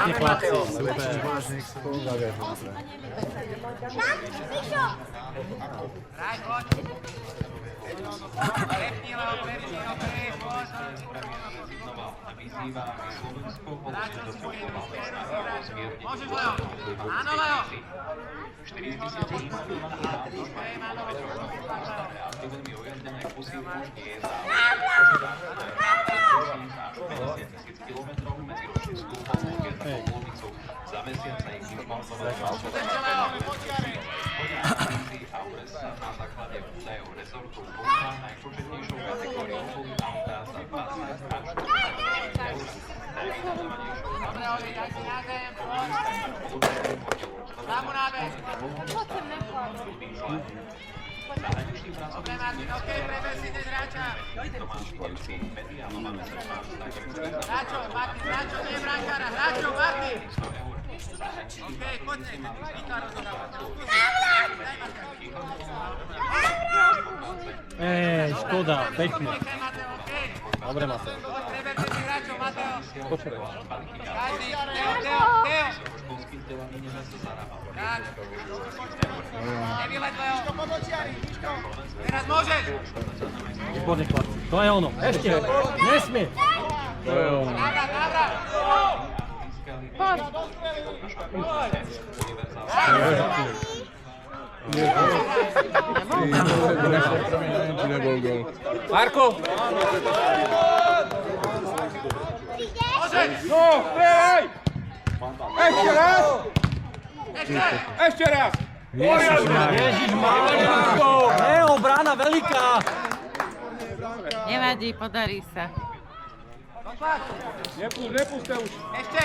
Pekne chlapci, super. Môžeš, Leo. Áno, Leo. Za mesiac sa ich vyšponzovala na základe údajov rezortu Polska najpočetnejšou kategóriou boli autá za 20 až 40 eur. Najvýznamnejšou zahraničný pracovník Tomáš Polský, mediálna mesačná Hráčo, nie brankára, hráčo, Martin! Okej, poďme, Víka rozhodávať. Škoda, pekne. Dobre, Mateo. Preberte si hráčov, Mateo. Každý, Teo. Tak. Nevyleď, Leo. Teraz môžeš. Výborne chlapci. To je ono. Ešte. Nesmie. To je ono. Návrat. Marko! Môžeš. No, strieľaj! Ešte raz! Ešte raz! Ježišmária. Brána veľká. Nevadí, podarí sa. Nepúšte už. Ešte.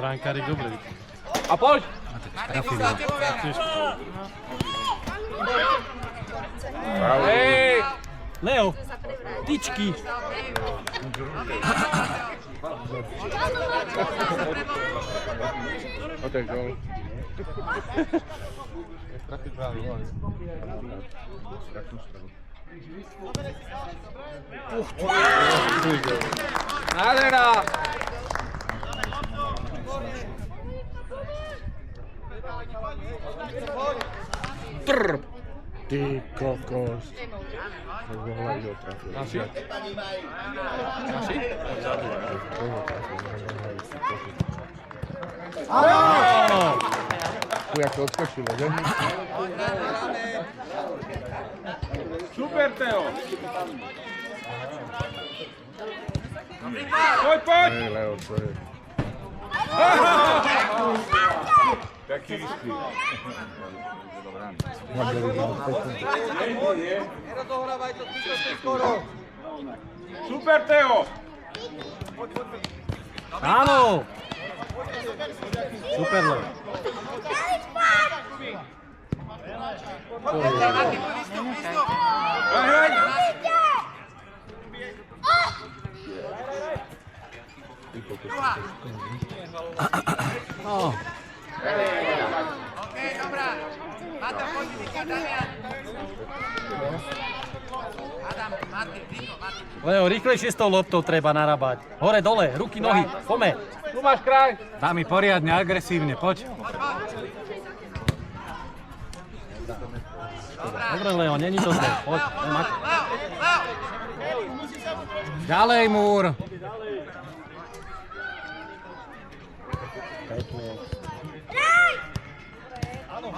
Bránkárik dobrý. A poď! Martin, poslal tebo viac. Hej! Leo, tyčky. Otec, gol. Nádhera! Trr! Ty kokos. Naši? Naši? Jak to odskočilo, že? Super, Teo! Poď! Hej, Leo, čo je? Taký istý. Nerozohrávaj to, ty skoro. Super, Teo! Áno. Super, Leo. Martin, výstup. Hej! Druhá. No. Okej, dobrá. Mateo, poď, Vika, Damian. Adam, Martin, Viko, Martin. Leo, rýchlejšie s tou loptou treba narábať. Hore, dole, ruky, nohy. Poďme. Tu máš kraj! Dá mi poriadne, agresívne, poď. Dobre, Leo, není to zle. Poď, Leo. ďalej, Múr.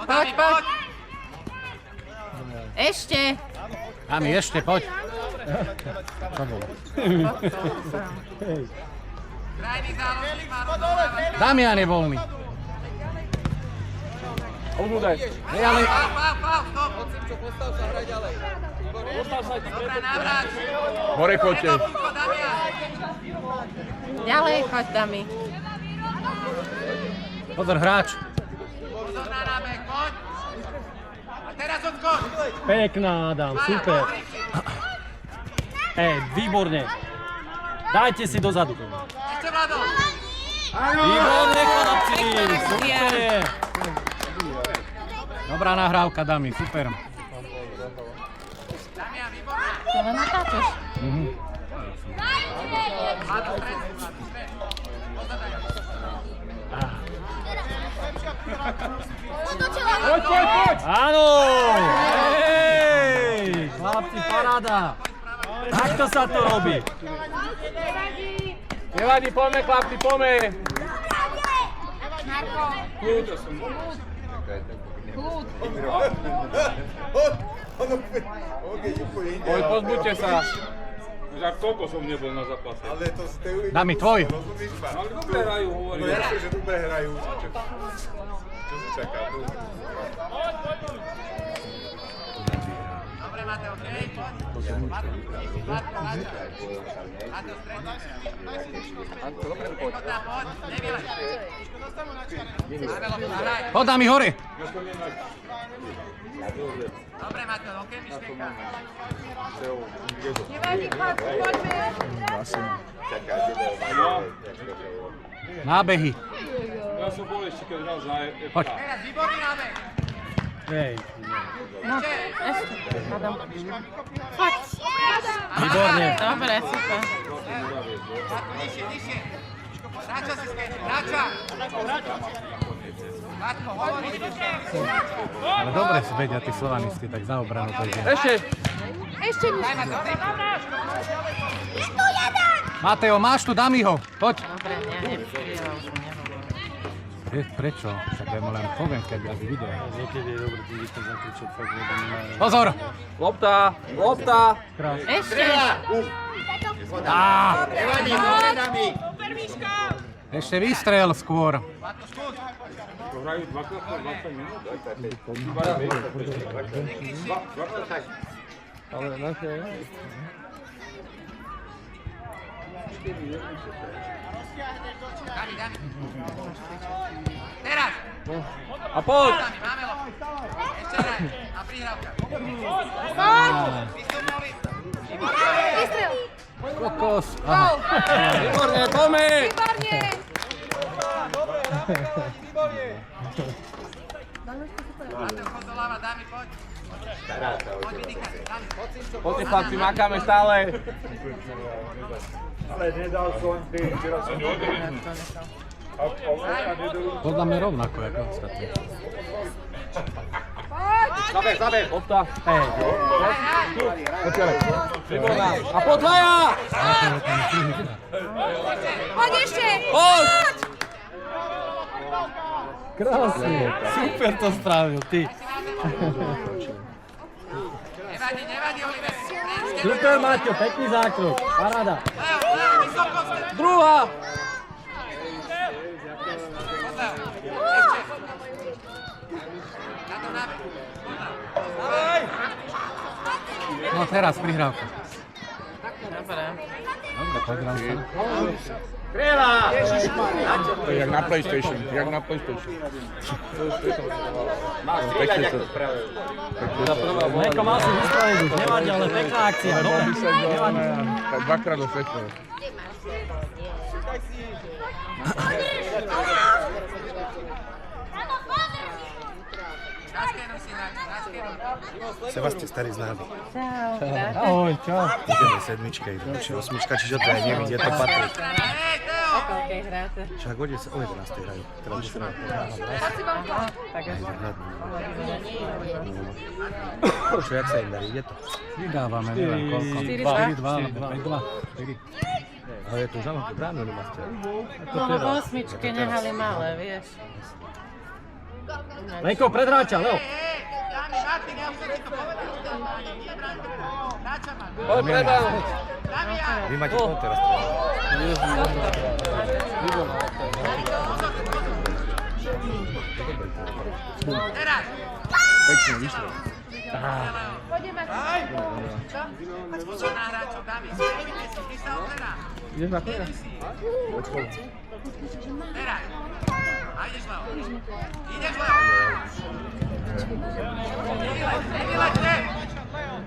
Poď. Ešte. Dami, ešte, poď. Čo bolo? Krajný záložník má rozhodávať. Damian je voľný. Odúdaj. Pál, stop. Dobrá, návrat. Hore poďte. Viko, Damian. Ďalej, choď, Dami. Pozor, hráč. Pozor na nábeh, poď. A teraz odskok. Pekná, Adam, super. Výborne. Dajte si dozadu. Ešte, Vlado. Výborne, chlapci, super. Dobrá nahrávka, Dami, super. Damian, výborné. Ale natáčaš. Vlado, stred. Poď! Áno! Hej! Chlapci, paráda! Takto sa to robí. Nevadí, poďme chlapci, poďme! Poď, pozbuďte sa. Už ak toľko som nebol na zápase. Ale to ste uvideli. Dami, tvoj. Rozumíš ma? Ale dobre hrajú, hovorím. No jasne, že dobre hrajú. Čo si čaká? Dobre, Mateo, okej, poď. Matko, Mateo, stretni. Poď tam, poď, nevylej. Máme loptu, hraj. Poď, Dami, hore. Dobre, Mateo, okej, myšlienka. Nábehy. Ja som bol ešte, keď hral za FK. Poď. Teraz, výborný nábeh. Hej. No, ešte. Adam. Poď. Výborne. Dobre, super. Matko, nižšie. Nača si skejte, nača. Matko, hovorí. Ale dobre si vedia tí slovanisti, tak za obranu to ide. Ešte Daj, Mateo, ty. Mateo, máš tu, dám ho. Poď. Dobre, nevystrieľal som, nehovoril. Prečo? Však ja mu len poviem, keď by video. Niekedy je dobré, ty to zakričať, fakt nebudem. Pozor! Lopta! Lopta! Ešte. Ešte výstrel skôr. To hrajú dvakrát po 20 minút. Ale naše... Dami. Teraz. A poď! Dami, máme loptu. Ešte hraj. A prihrávka. Vystupnuli. Kokos. Aha. Výborne, poďme! Mateo, chod doľava, Dami, poď. Poď vydýchať, Dami. Poďte chlapci, makáme stále. Ale nedal som ty. Včera som Podľa mňa rovnako, ako ostatní. Zabeh, lopta. Hej. Výborná. A poď dvaja! Poď ešte. Poď! Krásne. Super to spravil, ty. Nevadí, Oliver. Super, Maťo, pekný zákrok. Paráda. Leo, vysoko ste. Druhá! Poď, Leo. Ešte. Na to nábeh. No teraz prihrávka. Dobre. Dobre, pozrám sa. To je jak na PlayStation, Pekne to. Meko mal si vystreliť už, nevadí, ale pekná akcia. Dobre, nevadí. Tak dvakrát do svetu. Naskenuj si, naskenuj. Sebastian, starý známy. Čau. Ahoj, čau. Ideme sedmičke, ideme. Či osmička, čiže to je, neviem, kde to patrí. Hej, Teo. Koľkej hráte? Však o 11 hrajú. Teraz už hrajú. Tak až Čo, jak sa im darí? Ide to? Vydávame, neviem koľko. 4-2. 4-2 alebo 5-2. Ale je to už na veľké bránu, nemá ste. No v osmičke nehali malé, vieš. Lenko, pred hráča, Leo. Dami, Martin, ja už som ti to povedal. Nača má. Poď predám. Damian. Vy máte koho teraz? Teraz. Pekne, vyšlo. Čo na hráčov, Dami? Skejte si, ty sa operá. Ideš na koľa? Teraz. A ideš, Leo. Ideš, Leo. Nevyleďte.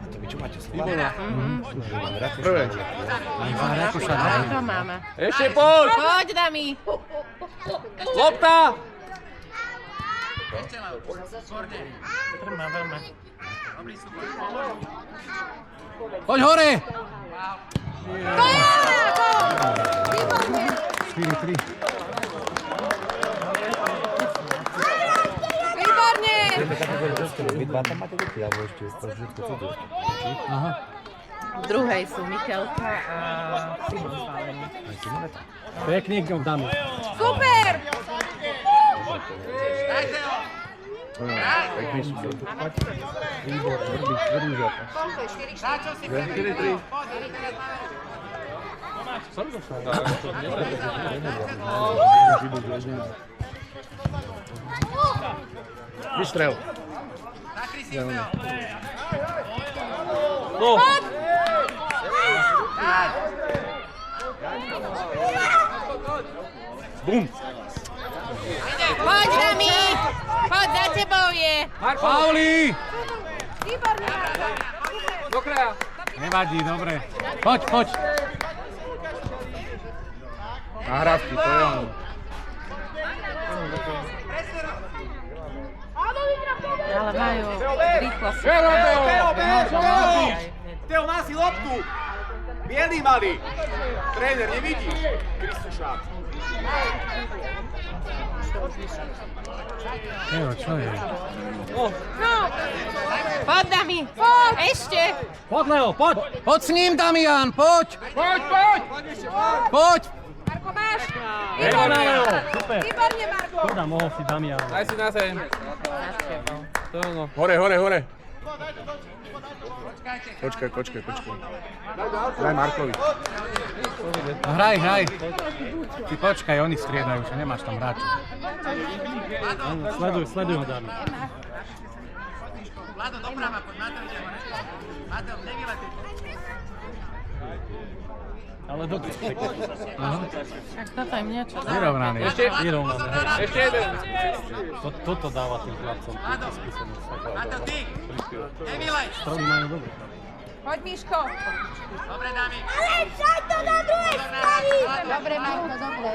To vy čo máte? Výborná. Prvé. Ako máme? Ešte poď! Poď, Dami. Lopta! Ešte, Leo. Skôrne. Trmá veľmi. Dobrý super. Poď hore! Wow. 4-3. počkaj, vy dva tam máte deti, alebo ešte všetko cudzie. Aha. V druhej sú Mikelka a Simon Zvalení. Pekný gol dáme. Super! Dajte ho! Pekný super. Výbor, tvrdý zápas. Na čo si pripravený? Poď, Vystrel. Zakry si ho. No. Bum. Poď, Rami! Poď, za tebou je! Pauli! Do kraja. Nevadí, dobre. Poď, poď. Nahrávky, to je on. Ale majú rýchlosť. Teo, má si loptu. Bielý malý. Tréner, nevidíš? Kristušák. Evo, čo je? No! Poď, Dami! Poď! Ešte! Poď, Leo, poď! Poď s ním, Damian, poď! Poď, poď! Poď! Marko, máš? Výborné, Leo, super. Výborne, Marko! Poď, mohol si Damian. Daj si na zem. Za tebou. To ono. Hore, hore, hore. Počkaj. Daj Markovi. No, hraj. Ty počkaj, oni striedajú, že nemáš tam hráčov. Sleduj ho, Dami. Vlado, doprava, poď, Mateo ide hore. Mateo, nevyletí. Ale dobre. Tak toto im niečo dá. Vyrovnaný. Pozor na nás. Ešte jeden. Toto dáva tým chlapcom. Mateo, ty! Nevyleť! Strony majú dobre. Poď, Miško! Dobre, Dami. Ale čaj to na druhej strane! Dobre, Marko, dobre.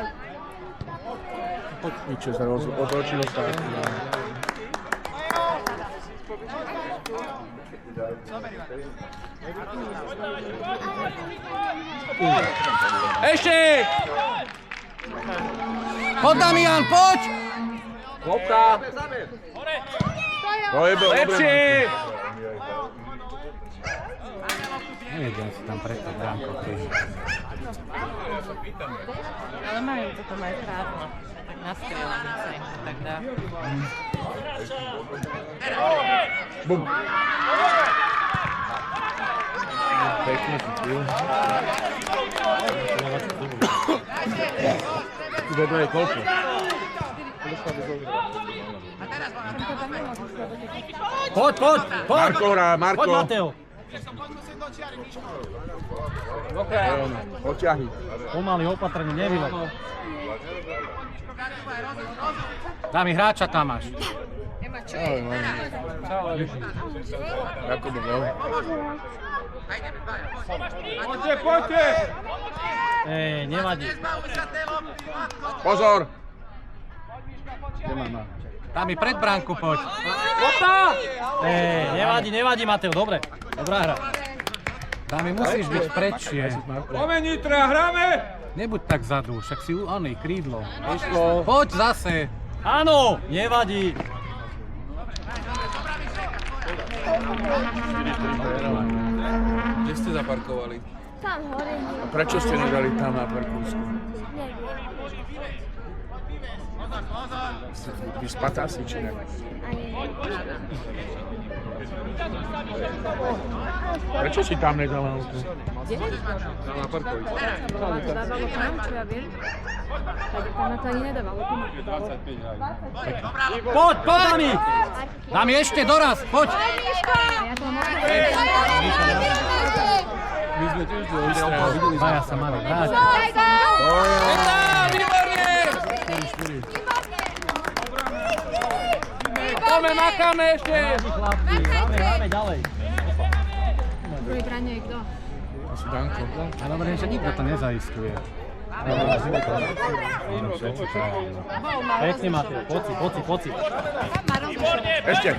Nič, sa otočilo sa. Ešte! Poď, Damian, poď! Lopta. To je bol Lepšie! Nevedel si tam preto bránko priežiť. Ale majú toto majú prázdno. Tak na strelanie sa im to tak dá. Bum. Pekne si pil. To je koľko? Poď! Marko hrá, Marko. Poď, Mateo. Do kraja. Oťahy. Pomaly opatrne, nevyleť. Dami, hráča tam máš. Jakobo gol. Poďte! Nevadí. Pozor! Kde má? Dami, pred bránku poď. Lopta! Nevadí, Mateo, dobre. Dobrá hra. Dami, musíš byť predšie. Poďme, Nitra, hráme! Nebuď tak vzadu, však si oný, krídlo. Poď zase. Áno, nevadí. Kde ste zaparkovali? Tam hore nie. A prečo ste nedali tam na parkovsku? Vy spatá si, či ne? Prečo si tam nedala auto? Tam na parkovisku. Dávalo tam, čo ja viem. Tak tam na to ani nedávalo. Poď, Dami! Dami, ešte doraz, poď! Ja to mám. My sme tiež videli. Baja sa mali brať. Poďme, makáme ešte! Chlapci, dáme ďalej. Prvý branie je kto? Asi Danko. A dobre, že nikto to nezaistuje. Pekne, Mateo, poď si. Ešte!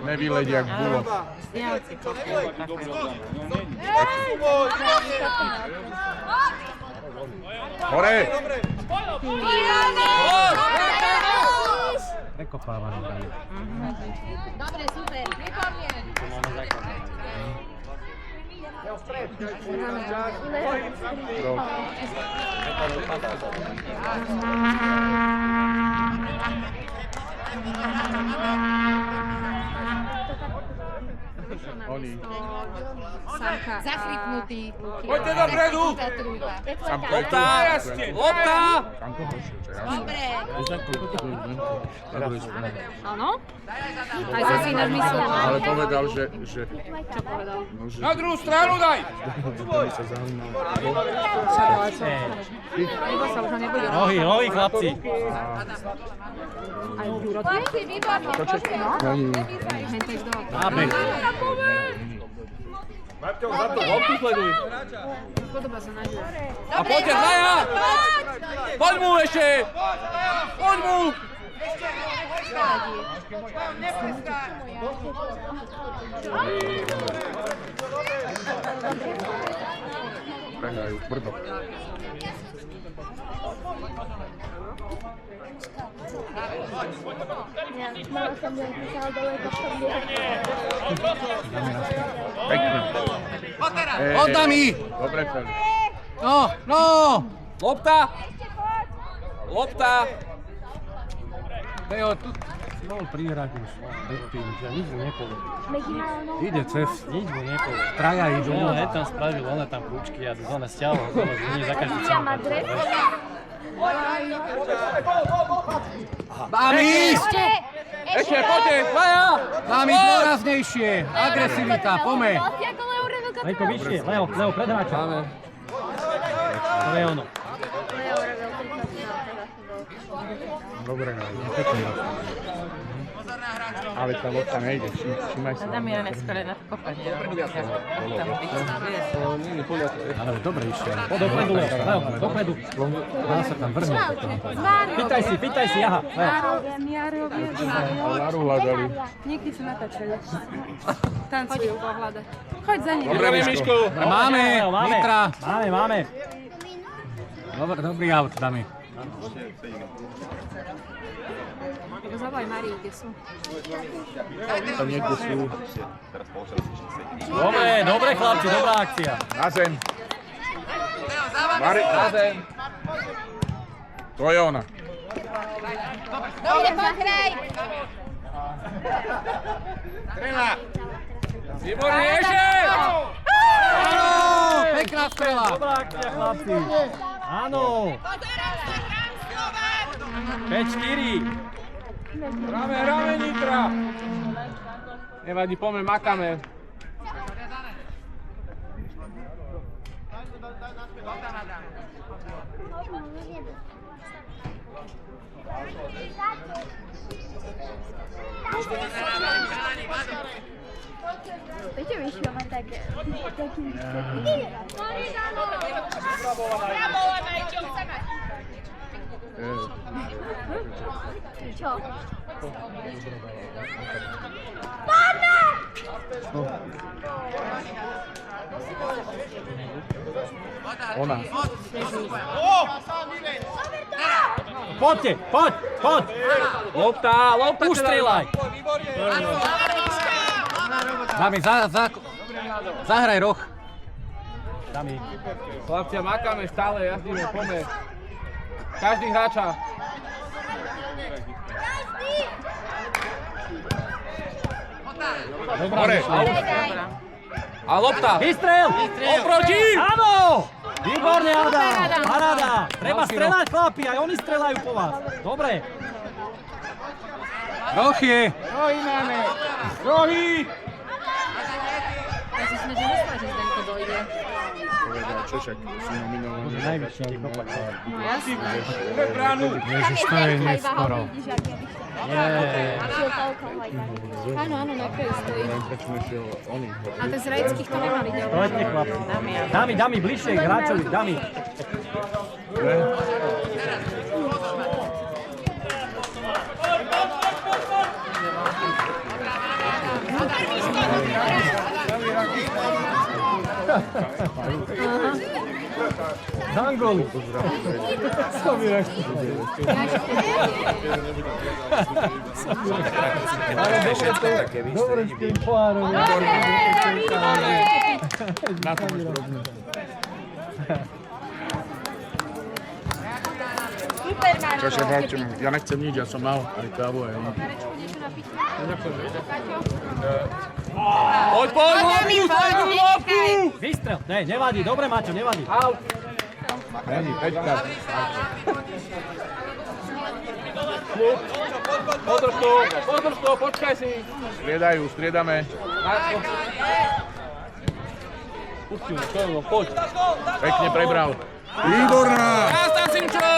Nevyleď jak bulo. Diaci pokiaľ takú. Hore! Prekopávaný. Dobre, super, výborne. Tu máme základ. Oni. Samka. Zachrypnutý. Poďte dopredu! Lopta! Lopta! Samko horšie, čo ja? Dobre. Na druhej strane. Áno? Aj sa si ináč myslel. Ale povedal, že... Čo povedal? No, že... Na druhú stranu daj! By sa zaujímal. Ibo sa už nebude robiť. Nohy, nohy, chlapci. Aj Juro tu je? Výborne. No? Hento ísť do okna. Nábeh. Loptu sleduj. Podoba sa na Jura. A poďte, Zaja! Poď mu ešte! Poď mu! Prehrajú, tvrdo. Pekne. Oddaj mi! Dobre, Feli. No, no! Lopta! Lopta! Teo, tu... Mohol prihrať už. Ja nič mu nepoviem. Ide cez, nič mu nepoviem. Traja idú. No, tam spravil, one tam kľúčky a zóne stiahol. Nie za každý cenu. Mám ísť! Ešte, poďte, Zaja! Mám ísť dôraznejšie! Agresivita, poďme! Lejko, vyššie. Leo, pred hráčom. Máme. To je ono. Dobre, pekne. Ale tá lopta nejde, všimaj sa. Damiane skore na kopať. Ale dobre išiel. Dopredu, Leo, dopredu. Dá sa tam vrhnúť. Pýtaj si, aha. Laru hľadali. Niekdy sa natáčajú. Tancujú pohľadať. Choď za ním. Dobre, Miško. Máme, Nitra! Máme. Dobrý aut, dámy. Zavolaj Marii, kde sú. Tam niekde sú. Dobre chlapci, dobrá akcia. Na zem. Mari, na zem. To je ona. Dobre, pokraj! Výborný, ešte! Áno! Pekná strela! Dobrá akcia, chlapci. Áno. 5-4. Hráme, Nitra! Nevadí, poďme, makáme. Viete, vyšlo ma tak... Čo? Poďme! Ona. Poďte, poď. Lopta, Už strieľaj. Dámy, zahraj roh. Dami. Chlapci, makáme stále, jazdíme, poďme. Každý hráča. Dobre. A lopta. Vystrel. Oproti! Áno. Výborne, Adam. Paráda. Treba strelať, chlapi, aj oni strelajú po vás. Dobre. Rohy! Rohy máme! Rohy! Ja sa snažím myslieť, že Zdenko dojde. Povedal Češak, si nominovaný. Najvyšší kopak. No jasné. Ježiš, to je neskoro. Áno, na kraji stojí. Prečo nešiel oni? A ten z Rajckých to nemali ďalej. Poďte, chlapi. Dami, bližšie k hráčovi, Dami. Z Angolu. Dobre s tým pohárom. Na tom už rozumiem. Čože, voľte mu. Ja nechcem nič, ja som mal aj kávu aj ono. Poď, loptu! Vystrel. Ne, nevadí, dobre Maťo, nevadí. Není, Peťka. Podrž to, počkaj si. Striedame. Pusti mu, čo je, poď. Pekne prebral. Výborná! Krásna, Simčo!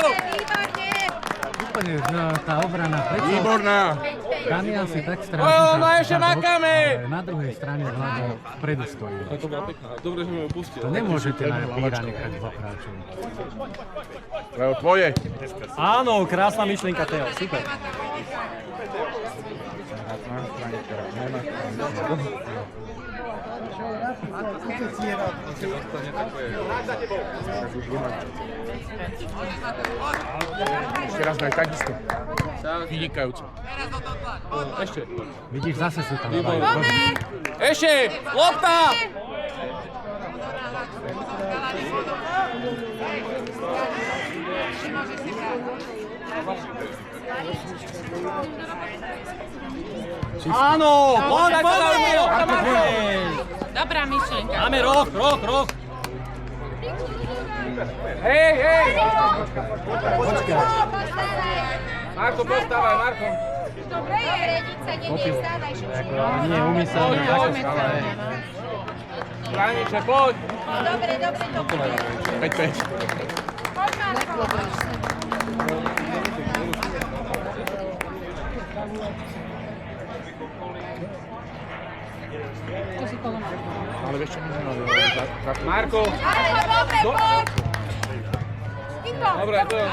Úplne tá obrana. Výborná! Damian si tak stráži. No ešte makáme! Na druhej strane hľadá vpredu stojí. To bola pekná. Dobre, že mi ju pustil. To nemôžete na píra nechať v hráčov. Leo, tvoje. Áno, krásna myšlienka, Teo, super. Ešte raz daj takisto. Vynikajúco. Ešte. Vidíš, zase sú tam. Ešte! Lopta! Áno, poď! Dobrá myšlienka. Máme roh. Hej! Počkaj. Marko, postávaj, Marko. Dobre je, redice, nevzdávaj všetko. Nie, umyselné. Krajniče, poď. Dobre, to bude. 5-5. Poď, Marko. Ale vieš čo mi nemali? Marko. Dobre, poď. Dobre, to je.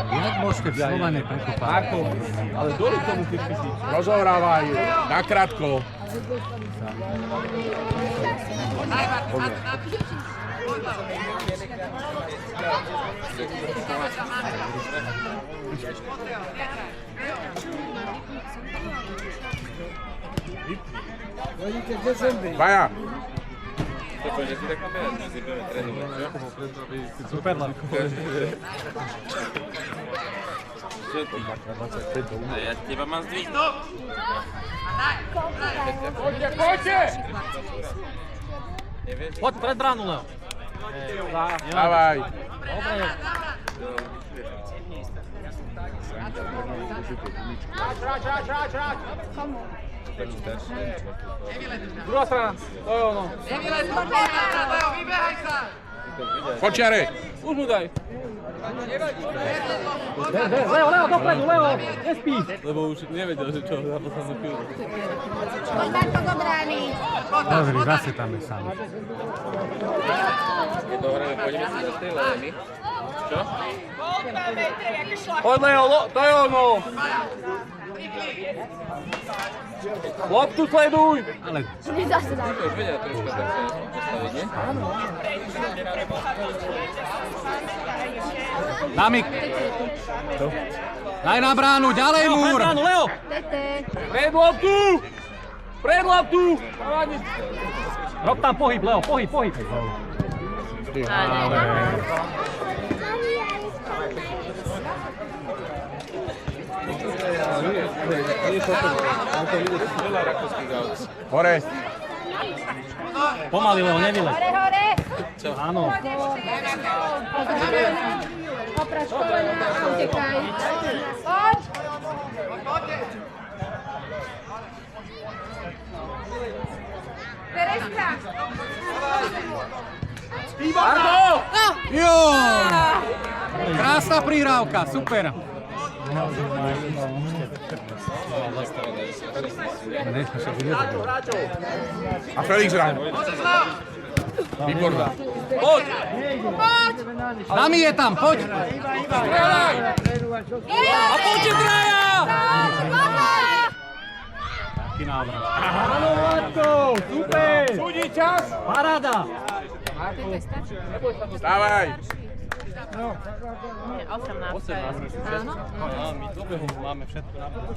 Jak môžete v Slovane prekopať? Marko, ale dolu k tomu ty si. Rozohrávaj, nakrátko. Vaja. Super, Ja teba mám zdvihnúť. Poďte! Poď pred bránu, Leo. Dávaj. Dobre. Ráč. Druhá strana, to je ono. Vybehaj sa! Počiare. Už mu daj. Leo, dopredu, Leo, nespí. Lebo už nevedel, že čo na poslednú chvíľu. Poď, Marko, do brány. Pozri, zase tam je sám. Dohráme, pôjdeme si za tej my. Čo? Poď, Leo, to je ono. Loptu sleduj. Ale Zase dá. To už vedia troška tak sa postaviť, nie? Namik. Daj na bránu, ďalej múr. Pred bránu, Leo. Pred loptu. Rob tam pohyb, Leo, pohyb. Hore. Pomaly, Leo, nevyle. Hore. Áno. Oprač kolena, utekaj. Poď. Tereska. Marko! Jo! Krásna prihrávka, super. A Felix ráno. Výborná. Poď! Nami je tam, poď. A poďte traja! Veľký návrat. Áno, Vládko, super! Súdi čas! Paráda! Stávaj! Nie, 18. 18. Áno. My do behu máme všetko na